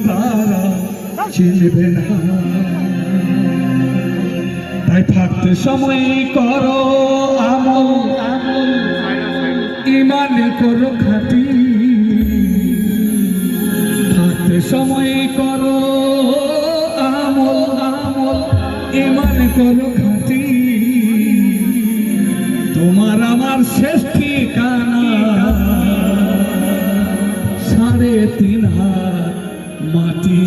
তারা চিনবে না। তাই থাকতে সময় করো আমল, ইমান করো খাঁটি। থাকতে সময় করো আমল, ইমান করো খাঁটি। তোমার আমার শেষ ঠিকানা 3.5 হাত মাটি।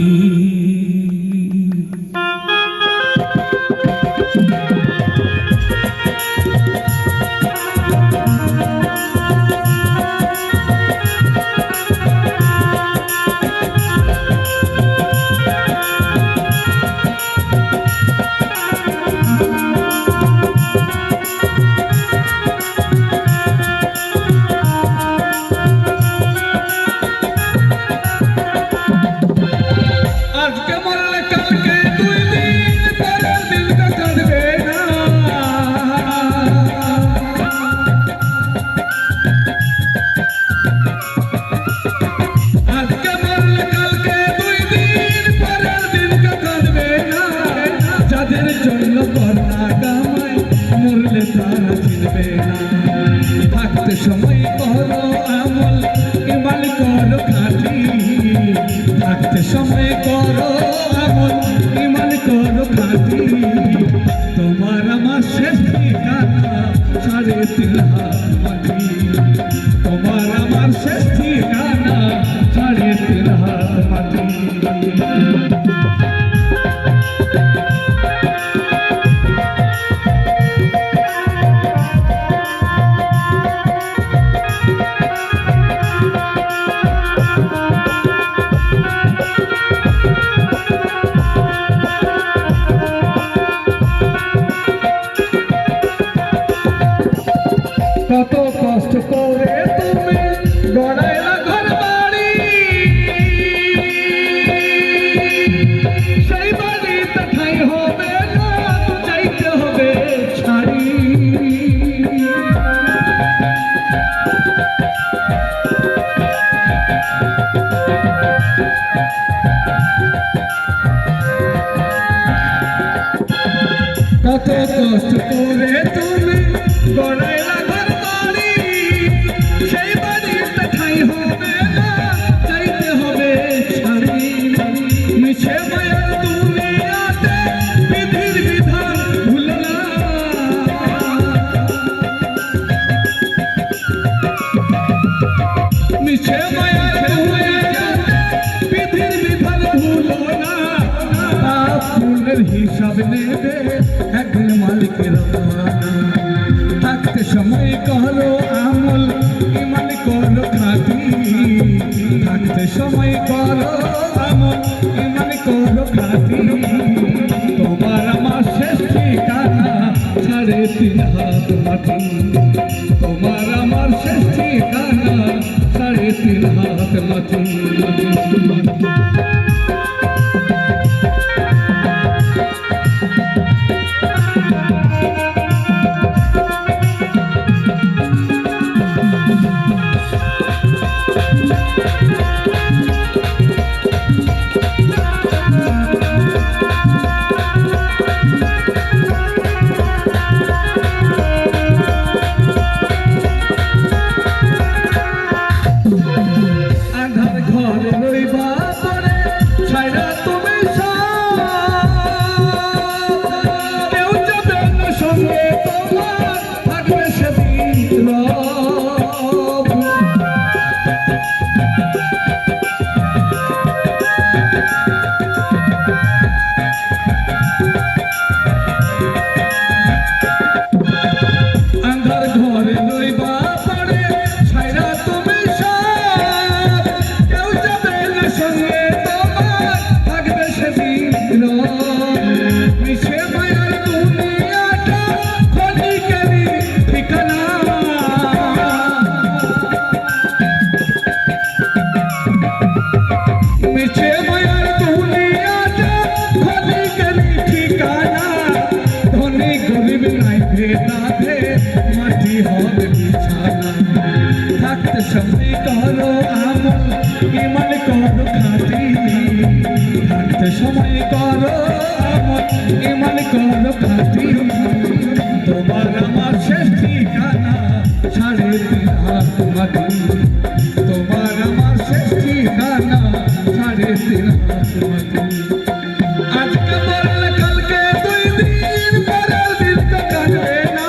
থাকতে সময় করো আমল, ইমান করো খাঁটি। থাকতে সময় করো আমল, ইমান করো খাঁটি। তোমার আমার শেষ ঠিকানা 3.5 হাত মাটি। তোমার আমার শেষ ঠিকানা 3.5 হাত মাটি। কত কষ্ট করে তুমি গড়াইলা ঘর বাড়ি, সেই বাড়িতে ঠাঁই হবে না, চাইতে হবে ছাড়ি। কত কষ্ট করে তুমি গড়াইলা ঘর বাড়ি, সেই বাড়িতে ঠাঁই হবে না, চাইতে হবে ছাড়ি। মিছে মায়ার দুনিয়াতে বিধির বিধান ভুলো না। মিছে মায়ার দুনিয়াতে বিধির বিধান ভুলো না। ফুলের হিসাব নেবে একদিন মালিকের মানা। থাকতে সময় করো আমল, ইমান করো খাঁটি। থাকতে সময় করো আমল, ইমান করো খাঁটি। তোমার আমার শেষ ঠিকানা 3.5 হাত মাটি। তোমার আমার শেষ ঠিকানা 3.5 হাত মাটি। থাকতে সময় করো আমল, ইমান করো খাঁটি। সময় করো আমল ইমান করো খাঁটি তোমার আমার শেষ ঠিকানা 3.5 হাত মাটি তোমার আমার শেষ ঠিকানা 3.5 হাত মাটি আজকে মরলে কালকে 2 দিন পরের দিন তো কাটবে না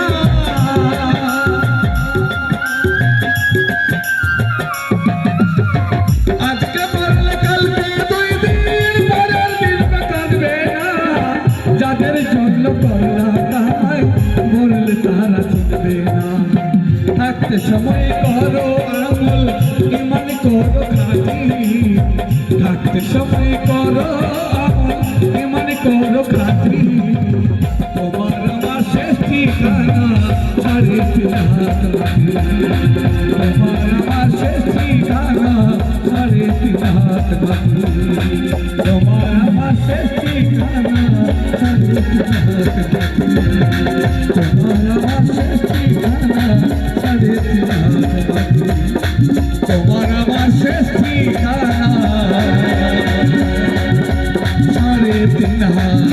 আজকে মরলে কালকে 2 দিন পরের দিন তো কাটবে না যাদের জন্য করলা কামাই মরলে তারা চিনবে না থাকতে সময় করো আমল ইমান করো খাঁটি থাকতে সময় করো আমল ইমান করো খাঁটি তোমার আমার শেষ ঠিকানা 3.5 হাত মাটি তোমার আমার শেষ ঠিকানা 3.5 হাত মাটি তোমার আমার শেষ ঠিকানা 3.5 হাত মাটি তোমার আমার শেষ ঠিকানা 3.5 হাত মাটি তোমার আমার শেষ ঠিকানা 3.5 হাত